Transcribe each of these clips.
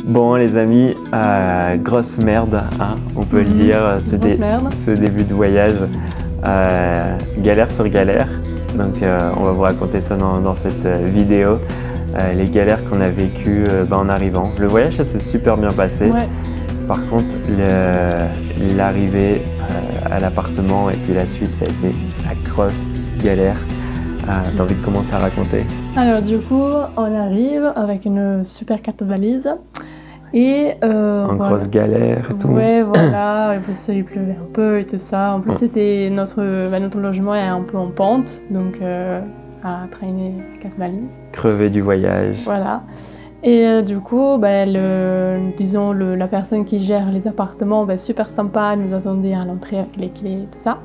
Bon les amis, grosse merde, hein, on peut le dire, ce début de voyage, galère sur galère. Donc on va vous raconter ça dans cette vidéo, les galères qu'on a vécues en arrivant. Le voyage ça s'est super bien passé. Ouais. Par contre l'arrivée à l'appartement et puis la suite ça a été la grosse galère. T'as envie de commencer à raconter? Alors du coup, on arrive avec une super carte valise et En voilà. grosse galère et tout. Ouais, voilà. Et puis il pleuvait un peu et tout ça. En plus, c'était notre logement est un peu en pente, donc à traîner la carte valise. Crevé du voyage. Voilà. Et du coup, la personne qui gère les appartements, super sympa, elle nous attendait à l'entrée avec les clés et tout ça.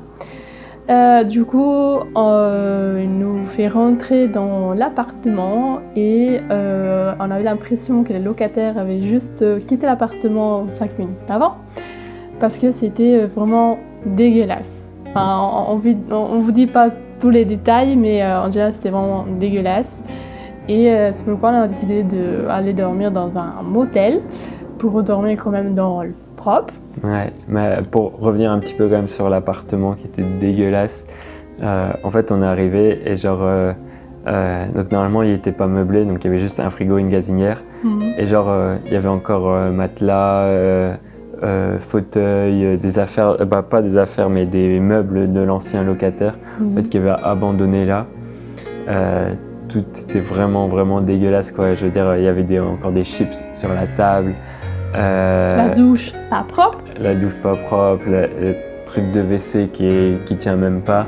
Du coup, il nous fait rentrer dans l'appartement et on avait l'impression que les locataires avaient juste quitté l'appartement 5 minutes avant parce que c'était vraiment dégueulasse. Enfin, on vous dit pas tous les détails, mais en général c'était vraiment dégueulasse. Et c'est pourquoi on a décidé d'aller dormir dans un motel pour dormir quand même dans le propre. Ouais, mais pour revenir un petit peu quand même sur l'appartement qui était dégueulasse, en fait on est arrivé et donc normalement il était pas meublé, donc il y avait juste un frigo et une gazinière. Et il y avait encore matelas, fauteuil, des affaires, pas des affaires mais des meubles de l'ancien locataire en fait, qui avait abandonné là. Tout était vraiment dégueulasse quoi. Je veux dire, il y avait encore des chips sur la table. La douche pas propre. La douche pas propre, le truc de WC qui tient même pas.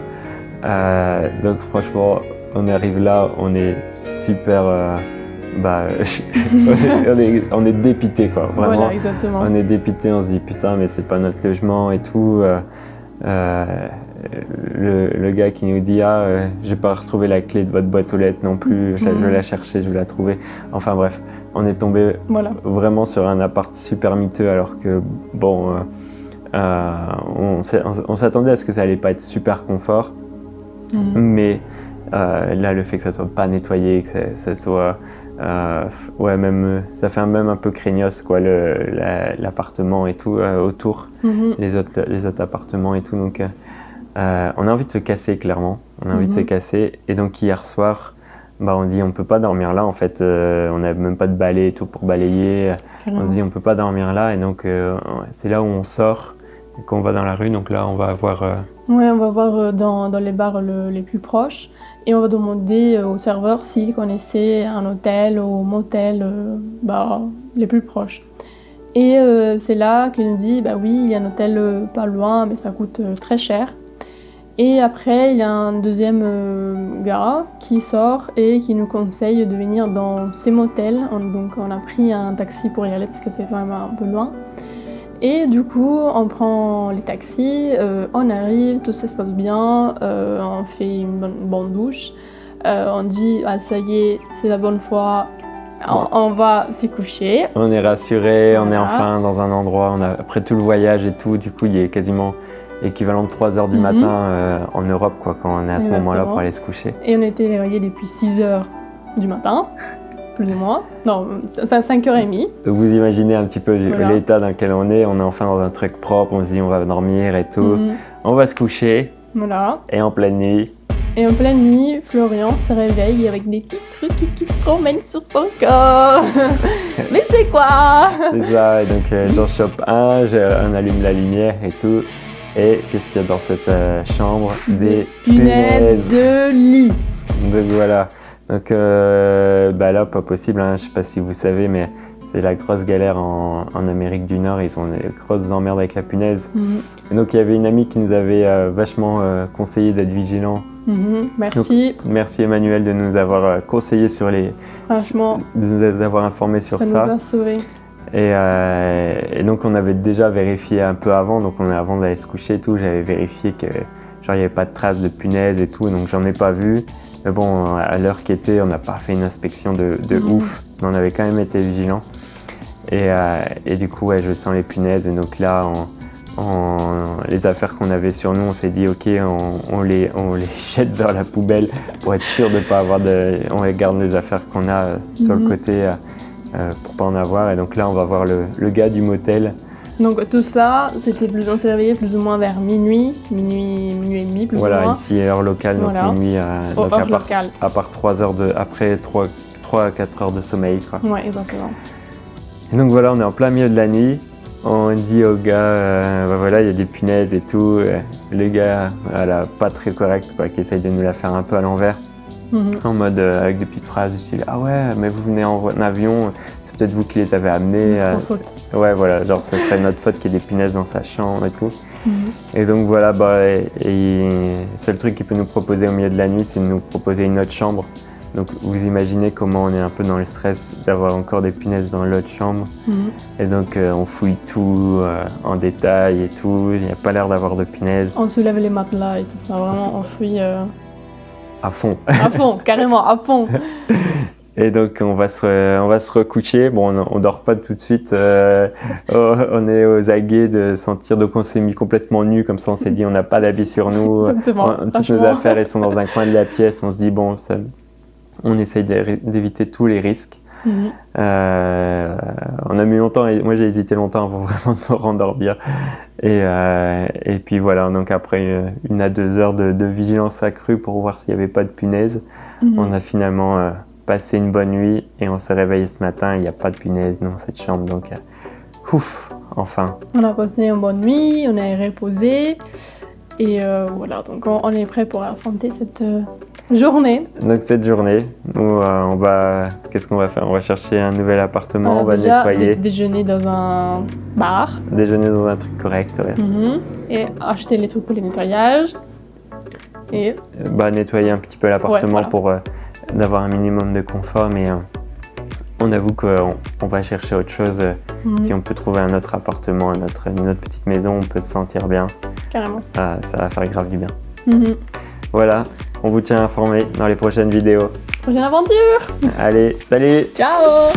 Donc franchement, on arrive là, on est super... on est dépité quoi, vraiment. Voilà, exactement. On est dépité, on se dit putain mais c'est pas notre logement et tout. Le gars qui nous dit j'ai pas retrouvé la clé de votre boîte aux lettres non plus, je la cherchais, je vais la trouver. Enfin bref, on est tombé vraiment sur un appart super miteux alors que bon, on s'attendait à ce que ça allait pas être super confort, mais là le fait que ça soit pas nettoyé, que ça soit même ça fait même un peu craignos quoi, l'appartement et tout autour, les autres appartements et tout, donc on a envie de se casser clairement, on a envie de se casser. Et donc hier soir on dit on peut pas dormir là en fait, on n'avait même pas de balai et tout pour balayer. On se dit on peut pas dormir là et donc c'est là où on sort et qu'on va dans la rue. Donc là on va voir on va voir dans les bars les plus proches et on va demander au serveur s'il connaissait un hôtel ou motel les plus proches. Et c'est là qu'il nous dit oui, il y a un hôtel pas loin mais ça coûte très cher. Et après, il y a un deuxième gars qui sort et qui nous conseille de venir dans ces motels. Donc on a pris un taxi pour y aller parce que c'est quand même un peu loin. Et du coup, on prend les taxis, on arrive, tout ça se passe bien, on fait une bonne douche. On dit ça y est, c'est la bonne fois, on va s'y coucher. On est rassuré, on est enfin dans un endroit, après tout le voyage et tout, du coup il est quasiment équivalent de 3h du matin en Europe quoi, quand on est à ce moment-là pour aller se coucher. Et on était réveillés depuis 6h du matin, plus ou moins. Non, c'est à 5h30. Donc vous imaginez un petit peu l'état dans lequel on est enfin dans un truc propre, on se dit on va dormir et tout. On va se coucher. Voilà. Et en pleine nuit. Et en pleine nuit, Florian se réveille avec des petits trucs qui se promènent sur son corps. Mais c'est quoi? C'est ça, et donc j'en chope on allume la lumière et tout. Et qu'est-ce qu'il y a dans cette chambre? Des punaises de lit. Donc voilà. Donc là, pas possible, hein. Je sais pas si vous savez, mais c'est la grosse galère en Amérique du Nord. Ils ont des grosses emmerdes avec la punaise. Et donc il y avait une amie qui nous avait vachement conseillé d'être vigilants. Merci. Donc, merci Emmanuel de nous avoir conseillé sur Franchement, de nous avoir informés sur ça. Ça nous a sauvés. Et donc on avait déjà vérifié un peu avant, donc avant d'aller se coucher et tout, j'avais vérifié que il n'y avait pas de traces de punaises et tout, donc j'en ai pas vu. Mais bon, à l'heure qui était, on n'a pas fait une inspection de ouf, mais on avait quand même été vigilants. Et du coup, je sens les punaises, et donc là, les affaires qu'on avait sur nous, on s'est dit ok, on les jette dans la poubelle pour être sûr de ne pas avoir on garde les affaires qu'on a sur le côté. pour pas en avoir. Et donc là, on va voir le gars du motel. Donc tout ça, on s'est réveillé plus ou moins vers minuit et demi plus ou moins. Voilà, ici heure locale, donc minuit, donc à part 3 heures après 3 à 4 heures de sommeil, quoi. Ouais, exactement. Et donc voilà, on est en plein milieu de la nuit. On dit au gars, voilà, il y a des punaises et tout. Le gars, voilà, pas très correct, quoi, qui essaye de nous la faire un peu à l'envers. En mode avec des petites phrases du style ah ouais mais vous venez en avion, c'est peut-être vous qui les avez amenés. Notre faute. Ouais voilà, genre ce serait notre faute qu'il y ait des punaises dans sa chambre et tout. Et donc voilà, le seul truc qu'il peut nous proposer au milieu de la nuit, c'est de nous proposer une autre chambre. Donc vous imaginez comment on est un peu dans le stress d'avoir encore des punaises dans l'autre chambre. Et donc on fouille tout en détail et tout, il n'y a pas l'air d'avoir de punaises. On soulève les matelas et tout ça, vraiment on fouille... À fond. À fond, carrément, à fond. Et donc on va se recoucher. Bon, on dort pas tout de suite. On est aux aguets de sentir. Donc on s'est mis complètement nus comme ça. On s'est dit on n'a pas d'habits sur nous. Exactement. Toutes nos affaires elles sont dans un coin de la pièce. On se dit bon, on essaye d'éviter tous les risques. On a mis longtemps. Moi j'ai hésité longtemps avant vraiment de me rendormir. Et puis voilà, donc après 1 à 2 heures de vigilance accrue pour voir s'il n'y avait pas de punaises, on a finalement passé une bonne nuit et on s'est réveillé ce matin, il n'y a pas de punaises dans cette chambre, donc ouf, enfin. On a passé une bonne nuit, on est reposé et voilà, donc on est prêt pour affronter cette journée. Donc cette journée, nous, qu'est-ce qu'on va faire? On va chercher un nouvel appartement, on va nettoyer. Déjeuner dans un bar. Déjeuner dans un truc correct, ouais. Et acheter les trucs pour le nettoyage. Et nettoyer un petit peu l'appartement pour d'avoir un minimum de confort, mais on avoue qu'on va chercher autre chose. Si on peut trouver un autre appartement, une autre petite maison, on peut se sentir bien. Carrément. Ça va faire grave du bien. Voilà. On vous tient informé dans les prochaines vidéos. Prochaine aventure. Allez, salut. Ciao.